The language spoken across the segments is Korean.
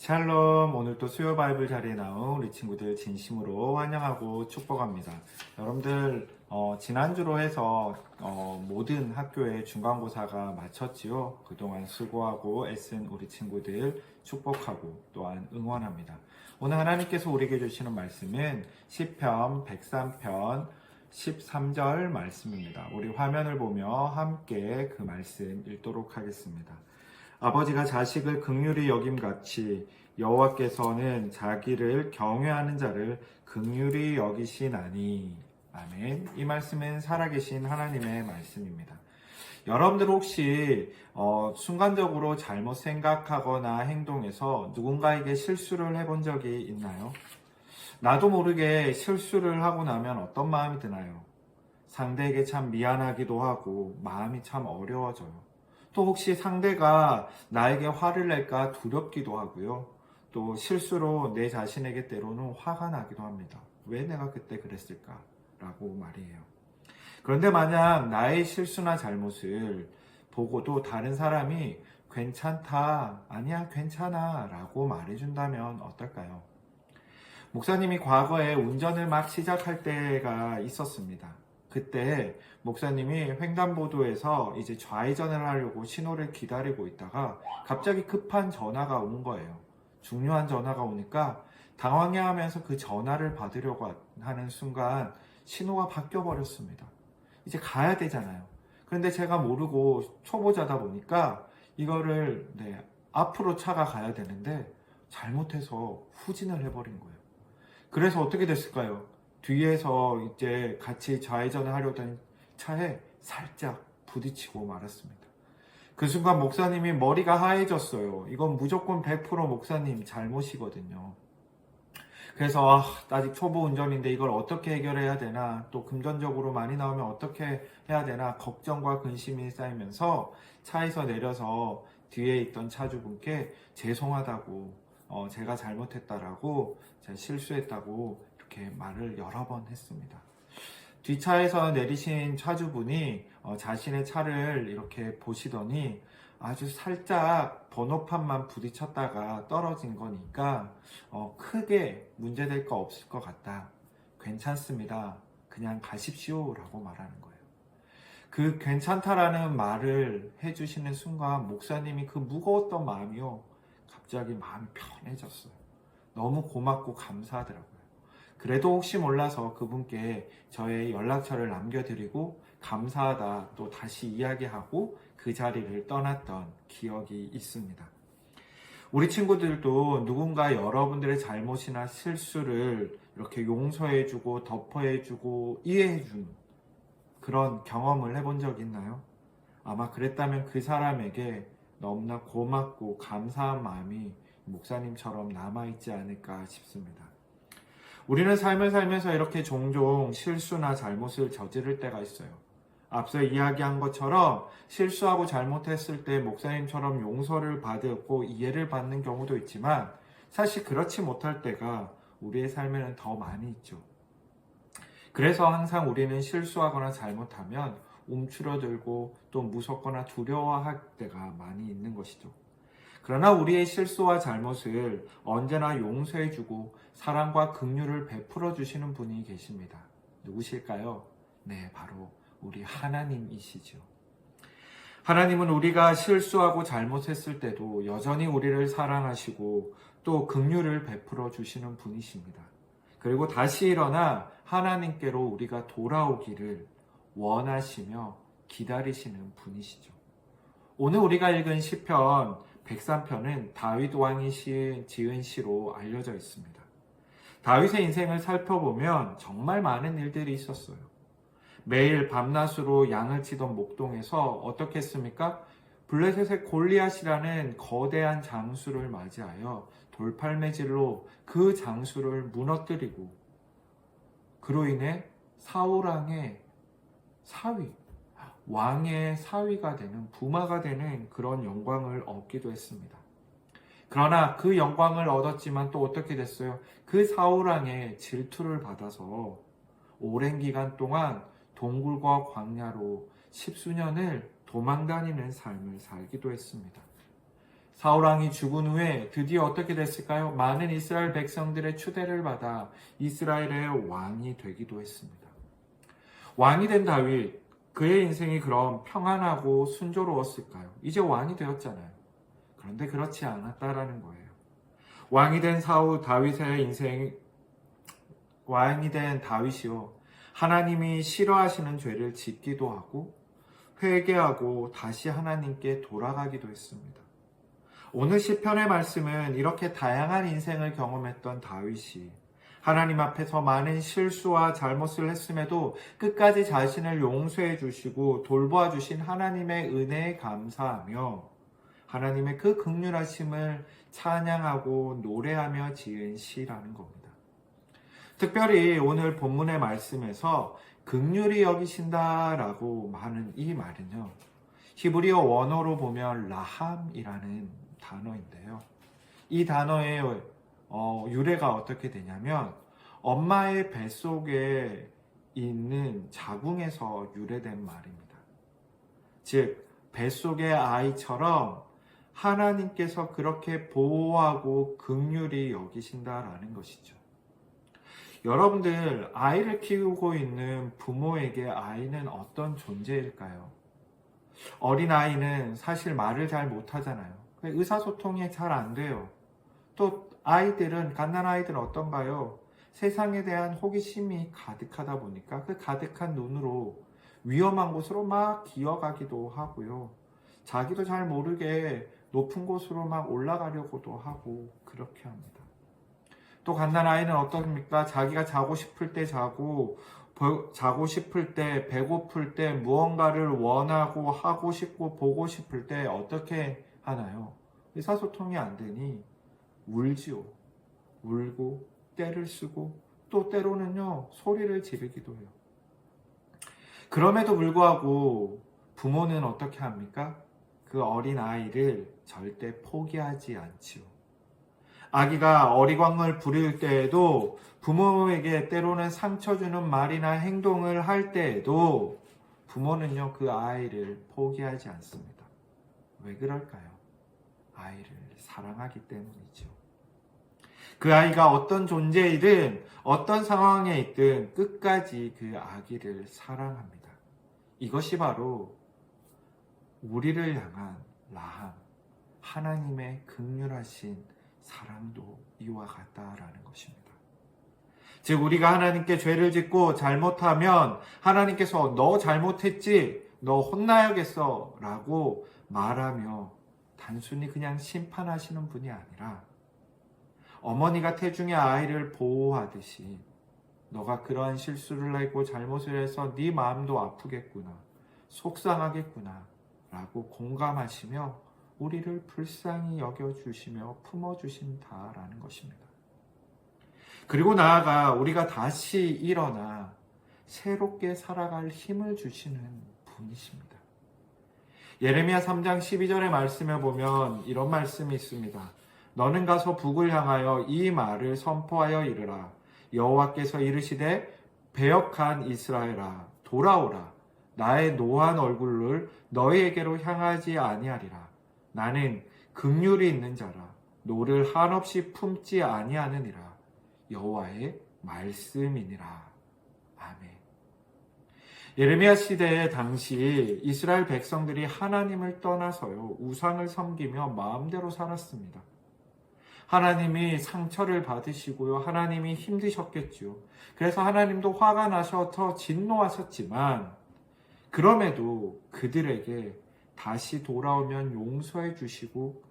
샬롬, 오늘 또 수요 바이블 자리에 나온 우리 친구들 진심으로 환영하고 축복합니다. 여러분들 지난주로 해서 모든 학교의 중간고사가 마쳤지요. 그동안 수고하고 애쓴 우리 친구들 축복하고 또한 응원합니다. 오늘 하나님께서 우리에게 주시는 말씀은 시편 103편 13절 말씀입니다. 우리 화면을 보며 함께 그 말씀 읽도록 하겠습니다. 아버지가 자식을 긍휼히 여김같이 여호와께서는 자기를 경외하는 자를 긍휼히 여기시나니. 아멘. 이 말씀은 살아계신 하나님의 말씀입니다. 여러분들 혹시 순간적으로 잘못 생각하거나 행동해서 누군가에게 실수를 해본 적이 있나요? 나도 모르게 실수를 하고 나면 어떤 마음이 드나요? 상대에게 참 미안하기도 하고 마음이 참 어려워져요. 또 혹시 상대가 나에게 화를 낼까 두렵기도 하고요. 또 실수로 내 자신에게 때로는 화가 나기도 합니다. 왜 내가 그때 그랬을까? 라고 말이에요. 그런데 만약 나의 실수나 잘못을 보고도 다른 사람이 괜찮다, 아니야, 괜찮아 라고 말해준다면 어떨까요? 목사님이 과거에 운전을 막 시작할 때가 있었습니다. 그때 목사님이 횡단보도에서 이제 좌회전을 하려고 신호를 기다리고 있다가 갑자기 급한 전화가 온 거예요. 중요한 전화가 오니까 당황해하면서 그 전화를 받으려고 하는 순간 신호가 바뀌어 버렸습니다. 이제 가야 되잖아요. 그런데 제가 모르고 초보자다 보니까 이거를 앞으로 차가 가야 되는데 잘못해서 후진을 해버린 거예요. 그래서 어떻게 됐을까요? 뒤에서 이제 같이 좌회전을 하려던 차에 살짝 부딪히고 말았습니다. 그 순간 목사님이 머리가 하얘졌어요. 이건 무조건 100% 목사님 잘못이거든요. 그래서 아직 초보 운전인데 이걸 어떻게 해결해야 되나, 또 금전적으로 많이 나오면 어떻게 해야 되나 걱정과 근심이 쌓이면서 차에서 내려서 뒤에 있던 차주분께 죄송하다고, 제가 잘못했다라고, 제가 실수했다고 이렇게 말을 여러 번 했습니다. 뒷차에서 내리신 차주분이 자신의 차를 이렇게 보시더니 아주 살짝 번호판만 부딪혔다가 떨어진 거니까 크게 문제될 거 없을 것 같다. 괜찮습니다. 그냥 가십시오 라고 말하는 거예요. 그 괜찮다라는 말을 해주시는 순간 목사님이 그 무거웠던 마음이요, 갑자기 마음이 편해졌어요. 너무 고맙고 감사하더라고요. 그래도 혹시 몰라서 그분께 저의 연락처를 남겨드리고 감사하다 또 다시 이야기하고 그 자리를 떠났던 기억이 있습니다. 우리 친구들도 누군가 여러분들의 잘못이나 실수를 이렇게 용서해주고 덮어해주고 이해해주는 그런 경험을 해본 적 있나요? 아마 그랬다면 그 사람에게 너무나 고맙고 감사한 마음이 목사님처럼 남아있지 않을까 싶습니다. 우리는 삶을 살면서 이렇게 종종 실수나 잘못을 저지를 때가 있어요. 앞서 이야기한 것처럼 실수하고 잘못했을 때 목사님처럼 용서를 받고 이해를 받는 경우도 있지만 사실 그렇지 못할 때가 우리의 삶에는 더 많이 있죠. 그래서 항상 우리는 실수하거나 잘못하면 움츠러들고 또 무섭거나 두려워할 때가 많이 있는 것이죠. 그러나 우리의 실수와 잘못을 언제나 용서해주고 사랑과 긍휼을 베풀어 주시는 분이 계십니다. 누구실까요? 네, 바로 우리 하나님이시죠. 하나님은 우리가 실수하고 잘못했을 때도 여전히 우리를 사랑하시고 또 긍휼을 베풀어 주시는 분이십니다. 그리고 다시 일어나 하나님께로 우리가 돌아오기를 원하시며 기다리시는 분이시죠. 오늘 우리가 읽은 시편 103편은 다윗 왕이 지은 시로 알려져 있습니다. 다윗의 인생을 살펴보면 정말 많은 일들이 있었어요. 매일 밤낮으로 양을 치던 목동에서 어떻게 했습니까? 블레셋의 골리앗이라는 거대한 장수를 맞이하여 돌팔매질로 그 장수를 무너뜨리고 그로 인해 사울왕의 사위, 왕의 사위가 되는, 부마가 되는 그런 영광을 얻기도 했습니다. 그러나 그 영광을 얻었지만 또 어떻게 됐어요? 그 사울왕의 질투를 받아서 오랜 기간 동안 동굴과 광야로 10수년을 도망다니는 삶을 살기도 했습니다. 사울 왕이 죽은 후에 드디어 어떻게 됐을까요? 많은 이스라엘 백성들의 추대를 받아 이스라엘의 왕이 되기도 했습니다. 왕이 된 다윗, 그의 인생이 그럼 평안하고 순조로웠을까요? 이제 왕이 되었잖아요. 그런데 그렇지 않았다라는 거예요. 왕이 된 왕이 된 다윗이요. 하나님이 싫어하시는 죄를 짓기도 하고 회개하고 다시 하나님께 돌아가기도 했습니다. 오늘 시편의 말씀은 이렇게 다양한 인생을 경험했던 다윗이 하나님 앞에서 많은 실수와 잘못을 했음에도 끝까지 자신을 용서해 주시고 돌보아 주신 하나님의 은혜에 감사하며 하나님의 그 긍휼하심을 찬양하고 노래하며 지은 시라는 겁니다. 특별히 오늘 본문의 말씀에서 긍휼히 여기신다라고 하는 이 말은요. 히브리어 원어로 보면 라함이라는 단어인데요. 이 단어의 유래가 어떻게 되냐면 엄마의 뱃속에 있는 자궁에서 유래된 말입니다. 즉 뱃속의 아이처럼 하나님께서 그렇게 보호하고 긍휼히 여기신다라는 것이죠. 여러분들 아이를 키우고 있는 부모에게 아이는 어떤 존재일까요? 어린아이는 사실 말을 잘 못하잖아요. 의사소통이 잘 안 돼요. 또 아이들은, 갓난아이들은 어떤가요? 세상에 대한 호기심이 가득하다 보니까 그 가득한 눈으로 위험한 곳으로 막 기어가기도 하고요. 자기도 잘 모르게 높은 곳으로 막 올라가려고도 하고 그렇게 합니다. 또 갓난아이는 어떻습니까? 자기가 자고 싶을 때 자고 싶을 때, 배고플 때, 무언가를 원하고 하고 싶고 보고 싶을 때 어떻게 하나요? 의사소통이 안 되니 울지요. 울고 떼를 쓰고 또 때로는요 소리를 지르기도 해요. 그럼에도 불구하고 부모는 어떻게 합니까? 그 어린 아이를 절대 포기하지 않지요. 아기가 어리광을 부릴 때에도 부모에게 때로는 상처 주는 말이나 행동을 할 때에도 부모는요 그 아이를 포기하지 않습니다. 왜 그럴까요? 아이를 사랑하기 때문이죠. 그 아이가 어떤 존재이든 어떤 상황에 있든 끝까지 그 아기를 사랑합니다. 이것이 바로 우리를 향한 라함, 하나님의 긍휼하신 사랑도 이와 같다라는 것입니다. 즉 우리가 하나님께 죄를 짓고 잘못하면 하나님께서 너 잘못했지? 너 혼나야겠어 라고 말하며 단순히 그냥 심판하시는 분이 아니라 어머니가 태중의 아이를 보호하듯이 너가 그러한 실수를 했고 잘못을 해서 네 마음도 아프겠구나, 속상하겠구나 라고 공감하시며 우리를 불쌍히 여겨주시며 품어주신다라는 것입니다. 그리고 나아가 우리가 다시 일어나 새롭게 살아갈 힘을 주시는 분이십니다. 예레미야 3장 12절의 말씀에 보면 이런 말씀이 있습니다. 너는 가서 북을 향하여 이 말을 선포하여 이르라. 여호와께서 이르시되 배역한 이스라엘아 돌아오라. 나의 노한 얼굴을 너희에게로 향하지 아니하리라. 나는 긍휼이 있는 자라. 노를 한없이 품지 아니하느니라. 여호와의 말씀이니라. 아멘. 예레미야 시대의 당시 이스라엘 백성들이 하나님을 떠나서요 우상을 섬기며 마음대로 살았습니다. 하나님이 상처를 받으시고요 하나님이 힘드셨겠죠. 그래서 하나님도 화가 나셔서 진노하셨지만 그럼에도 그들에게 다시 돌아오면 용서해 주시고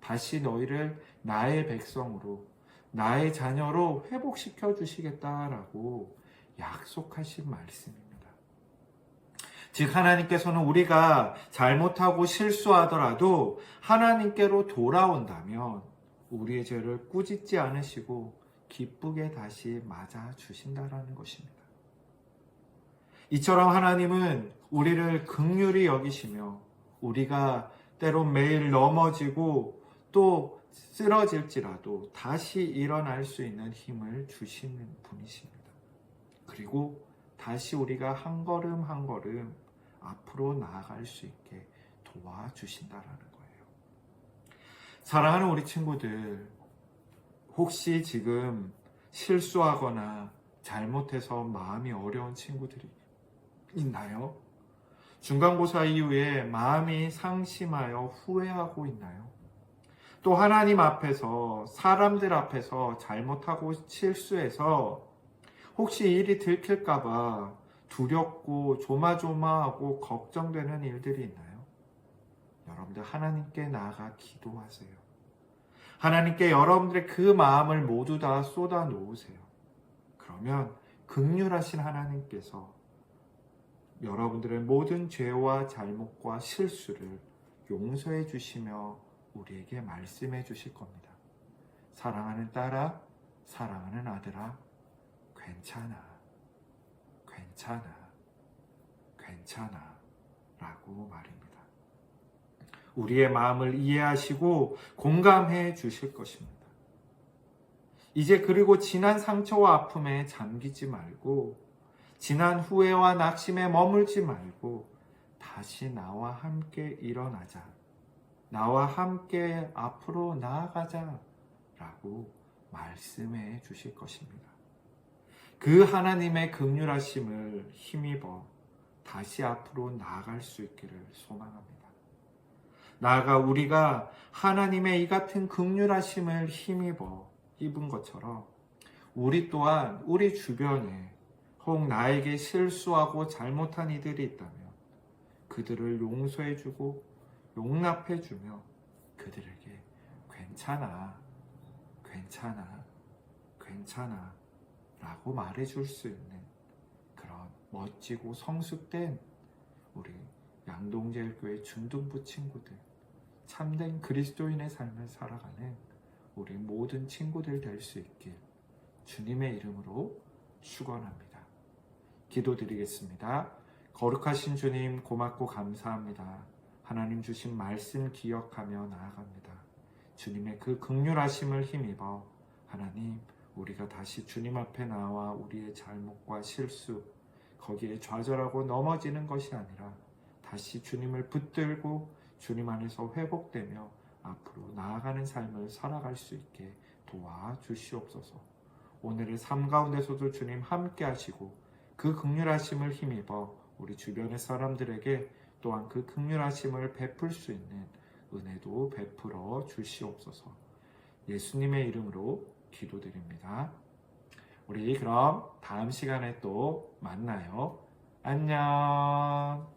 다시 너희를 나의 백성으로 나의 자녀로 회복시켜 주시겠다라고 약속하신 말씀입니다. 즉 하나님께서는 우리가 잘못하고 실수하더라도 하나님께로 돌아온다면 우리의 죄를 꾸짖지 않으시고 기쁘게 다시 맞아 주신다라는 것입니다. 이처럼 하나님은 우리를 긍휼히 여기시며 우리가 때론 매일 넘어지고 또 쓰러질지라도 다시 일어날 수 있는 힘을 주시는 분이십니다. 그리고 다시 우리가 한 걸음 한 걸음 앞으로 나아갈 수 있게 도와주신다라는 거예요. 사랑하는 우리 친구들, 혹시 지금 실수하거나 잘못해서 마음이 어려운 친구들이 있나요? 중간고사 이후에 마음이 상심하여 후회하고 있나요? 또 하나님 앞에서, 사람들 앞에서 잘못하고 실수해서 혹시 일이 들킬까봐 두렵고 조마조마하고 걱정되는 일들이 있나요? 여러분들 하나님께 나아가 기도하세요. 하나님께 여러분들의 그 마음을 모두 다 쏟아 놓으세요. 그러면 긍휼하신 하나님께서 여러분들의 모든 죄와 잘못과 실수를 용서해 주시며 우리에게 말씀해 주실 겁니다. 사랑하는 딸아, 사랑하는 아들아, 괜찮아, 괜찮아, 괜찮아 라고 말입니다. 우리의 마음을 이해하시고 공감해 주실 것입니다. 이제 그리고 지난 상처와 아픔에 잠기지 말고, 지난 후회와 낙심에 머물지 말고 다시 나와 함께 일어나자, 나와 함께 앞으로 나아가자 라고 말씀해 주실 것입니다. 그 하나님의 긍휼하심을 힘입어 다시 앞으로 나아갈 수 있기를 소망합니다. 나아가 우리가 하나님의 이 같은 긍휼하심을 힘입어 입은 것처럼 우리 또한 우리 주변에 혹 나에게 실수하고 잘못한 이들이 있다면 그들을 용서해주고 용납해주며 그들에게 괜찮아, 괜찮아, 괜찮아 라고 말해줄 수 있는 그런 멋지고 성숙된 우리 양동제일교회 중등부 친구들, 참된 그리스도인의 삶을 살아가는 우리 모든 친구들 될 수 있길 주님의 이름으로 축원합니다. 기도드리겠습니다. 거룩하신 주님, 고맙고 감사합니다. 하나님 주신 말씀 기억하며 나아갑니다. 주님의 그 긍휼하심을 힘입어 하나님, 우리가 다시 주님 앞에 나와 우리의 잘못과 실수, 거기에 좌절하고 넘어지는 것이 아니라 다시 주님을 붙들고 주님 안에서 회복되며 앞으로 나아가는 삶을 살아갈 수 있게 도와주시옵소서. 오늘의 삶 가운데서도 주님 함께 하시고 그 긍휼하심을 힘입어 우리 주변의 사람들에게 또한 그 긍휼하심을 베풀 수 있는 은혜도 베풀어 주시옵소서. 예수님의 이름으로 기도드립니다. 우리 그럼 다음 시간에 또 만나요. 안녕.